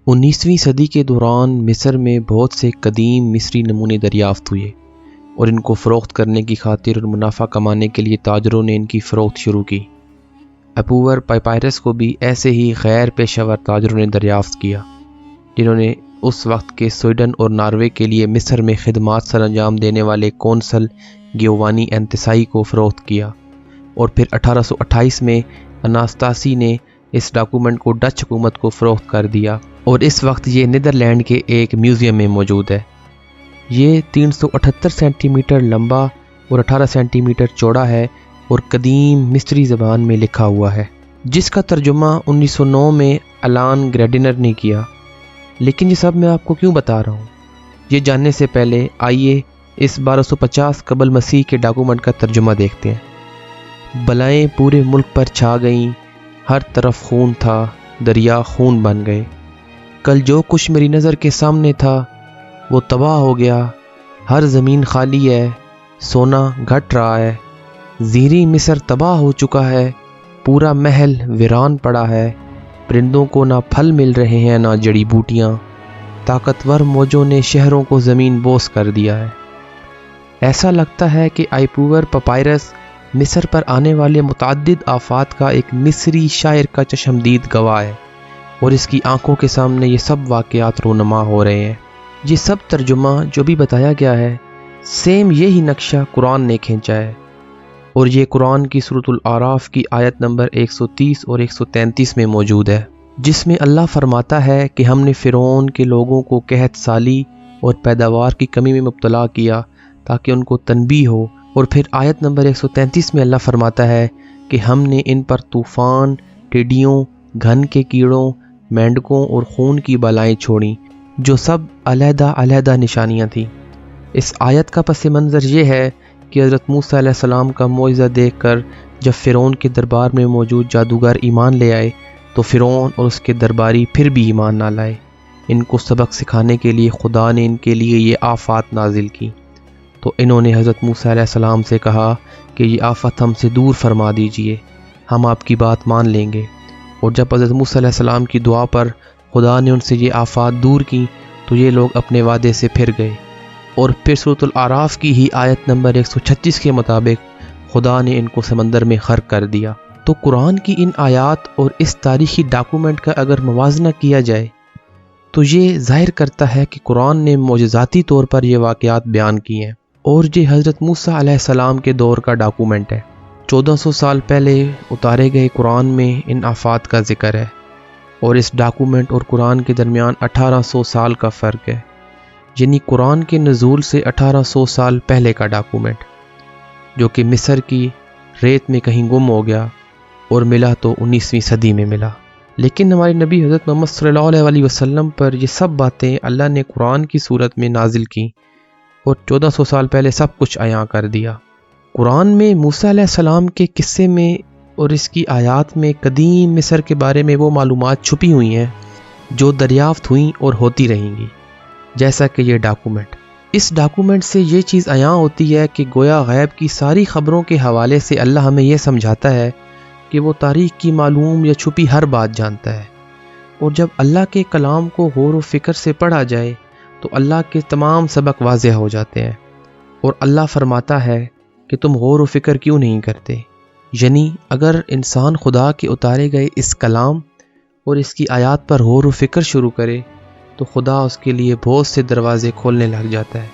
19ویں صدی کے دوران مصر میں بہت سے قدیم مصری نمونے دریافت ہوئے اور ان کو فروخت کرنے کی خاطر اور منافع کمانے کے لیے تاجروں نے ان کی فروخت شروع کی۔ اپوور پاپائرس کو بھی ایسے ہی غیر پیشہ ور تاجروں نے دریافت کیا، جنہوں نے اس وقت کے سویڈن اور ناروے کے لیے مصر میں خدمات سر انجام دینے والے کونسل گیوانی انتسائی کو فروخت کیا، اور پھر 1828 میں اناستاسی نے اس ڈاکومنٹ کو ڈچ حکومت کو فروخت کر دیا، اور اس وقت یہ نیدرلینڈ کے ایک میوزیم میں موجود ہے۔ یہ 378 سینٹی میٹر لمبا اور 18 سینٹی میٹر چوڑا ہے اور قدیم مصری زبان میں لکھا ہوا ہے، جس کا ترجمہ 1909 میں الان گریڈنر نے کیا۔ لیکن یہ سب میں آپ کو کیوں بتا رہا ہوں؟ یہ جاننے سے پہلے آئیے اس 1250 قبل مسیح کے ڈاکومنٹ کا ترجمہ دیکھتے ہیں۔ بلائیں پورے ملک پر چھا گئیں، ہر طرف خون تھا، دریا خون بن گئے۔ کل جو کچھ میری نظر کے سامنے تھا وہ تباہ ہو گیا، ہر زمین خالی ہے، سونا گھٹ رہا ہے، زیریں مصر تباہ ہو چکا ہے، پورا محل ویران پڑا ہے، پرندوں کو نہ پھل مل رہے ہیں نہ جڑی بوٹیاں، طاقتور موجوں نے شہروں کو زمین بوس کر دیا ہے۔ ایسا لگتا ہے کہ آئیپوور پپائرس مصر پر آنے والے متعدد آفات کا ایک مصری شاعر کا چشمدید گواہ ہے، اور اس کی آنکھوں کے سامنے یہ سب واقعات رونما ہو رہے ہیں۔ یہ سب ترجمہ جو بھی بتایا گیا ہے، سیم یہی نقشہ قرآن نے کھینچا ہے، اور یہ قرآن کی سورۃ الاعراف کی آیت نمبر 130 اور 133 میں موجود ہے، جس میں اللہ فرماتا ہے کہ ہم نے فرعون کے لوگوں کو قحط سالی اور پیداوار کی کمی میں مبتلا کیا تاکہ ان کو تنبیہ ہو، اور پھر آیت نمبر 133 میں اللہ فرماتا ہے کہ ہم نے ان پر طوفان، ٹڈیوں، گھن کے کیڑوں، مینڈکوں اور خون کی بالائیں چھوڑیں، جو سب علیحدہ علیحدہ نشانیاں تھیں۔ اس آیت کا پس منظر یہ ہے کہ حضرت موسیٰ علیہ السلام کا معجزہ دیکھ کر جب فرعون کے دربار میں موجود جادوگر ایمان لے آئے تو فرعون اور اس کے درباری پھر بھی ایمان نہ لائے۔ ان کو سبق سکھانے کے لیے خدا نے ان کے لیے یہ آفات نازل کی، تو انہوں نے حضرت موسیٰ علیہ السلام سے کہا کہ یہ آفت ہم سے دور فرما دیجئے، ہم آپ کی بات مان لیں گے۔ اور جب حضرت موسیٰ علیہ السلام کی دعا پر خدا نے ان سے یہ آفات دور کی تو یہ لوگ اپنے وعدے سے پھر گئے، اور پھر سورۃ الاعراف کی ہی آیت نمبر 136 کے مطابق خدا نے ان کو سمندر میں غرق کر دیا۔ تو قرآن کی ان آیات اور اس تاریخی ڈاکومنٹ کا اگر موازنہ کیا جائے تو یہ ظاہر کرتا ہے کہ قرآن نے معجزاتی طور پر یہ واقعات بیان کیے ہیں، اور یہ حضرت موسیٰ علیہ السلام کے دور کا ڈاکومنٹ ہے۔ 1400 سال پہلے اتارے گئے قرآن میں ان آفات کا ذکر ہے، اور اس ڈاکومنٹ اور قرآن کے درمیان 1800 سال کا فرق ہے، یعنی قرآن کے نزول سے 1800 سال پہلے کا ڈاکومنٹ، جو کہ مصر کی ریت میں کہیں گم ہو گیا اور ملا تو 19ویں صدی میں ملا۔ لیکن ہمارے نبی حضرت محمد صلی اللہ علیہ وسلم پر یہ سب باتیں اللہ نے قرآن کی صورت میں نازل کی، اور 1400 سال پہلے سب کچھ عیاں کر دیا۔ قرآن میں موسیٰ علیہ السلام کے قصے میں اور اس کی آیات میں قدیم مصر کے بارے میں وہ معلومات چھپی ہوئی ہیں جو دریافت ہوئیں اور ہوتی رہیں گی، جیسا کہ یہ ڈاکومنٹ۔ اس ڈاکومنٹ سے یہ چیز عیاں ہوتی ہے کہ گویا غیب کی ساری خبروں کے حوالے سے اللہ ہمیں یہ سمجھاتا ہے کہ وہ تاریخ کی معلوم یا چھپی ہر بات جانتا ہے، اور جب اللہ کے کلام کو غور و فکر سے پڑھا جائے تو اللہ کے تمام سبق واضح ہو جاتے ہیں، اور اللہ فرماتا ہے کہ تم غور و فکر کیوں نہیں کرتے؟ یعنی اگر انسان خدا کے اتارے گئے اس کلام اور اس کی آیات پر غور و فکر شروع کرے تو خدا اس کے لیے بہت سے دروازے کھولنے لگ جاتا ہے۔